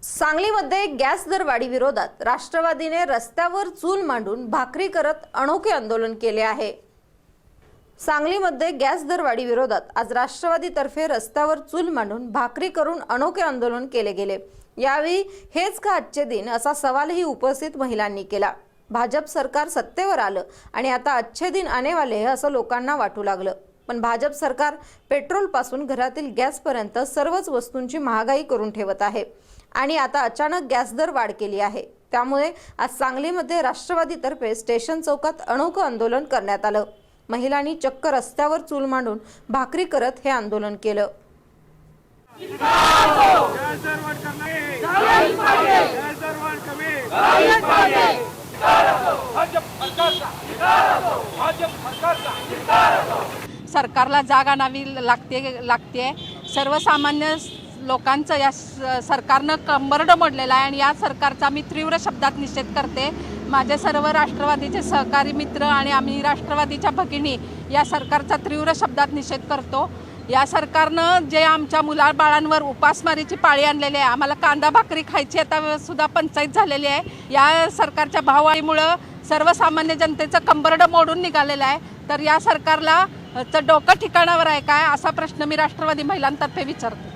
सांगलीमध्ये गॅस दरवाढी विरोधात राष्ट्रवादीने रस्त्यावर चूल मांडून भाकरी करत अनोखे आंदोलन केले आहे। सांगलीमध्ये गॅस दरवाढी विरोधात आज राष्ट्रवादीतर्फे रस्त्यावर चूल मांडून भाकरी करून अनोखे आंदोलन केले गेले। यावेळी हेच का आजचे दिन असा सवालही उपस्थित महिलांनी केला। भाजप सरकार सत्तेवर आलं आणि आता अच्छे दिन आने वाले है असं लोकांना वाटू लागलं। पण भाजप सरकार पेट्रोल पासून घरातील गॅस पर्यंत सर्वच वस्तूंची महागाई करून ठेवत आहे आणि आता अचानक गॅस दर वाढ केली आहे। त्यामुळे आज सांगलीमध्ये राष्ट्रवादीतर्फे स्टेशन चौकात अनोखं आंदोलन करण्यात आलं। महिलांनी चक्क रस्त्यावर चूल मांडून भाकरी करत हे आंदोलन केलं। सरकारला जाग आणावी लागते। सर्वसामान्य लोकांचं या सरकारनं कंबरडं मोडलेलं आहे आणि या सरकारचा मी तीव्र शब्दात निषेध करते। माझे सर्व राष्ट्रवादीचे सहकारी मित्र आणि आम्ही राष्ट्रवादीच्या भगिनी या सरकारचा तीव्र शब्दात निषेध करतो। या सरकारनं जे आमच्या मुलाबाळांवर उपासमारीची पाळी आणलेली आहे, आम्हाला कांदा भाकरी खायची आता सुद्धा पंचायत झालेली आहे। या सरकारच्या भाववाढीमुळे सर्वसामान्य जनतेचं कंबरडं मोडून निघालेलं आहे। तर या सरकारला डोकं ठिकाणावर आहे काय असा प्रश्न मी राष्ट्रवादी महिलांतर्फे विचारतो।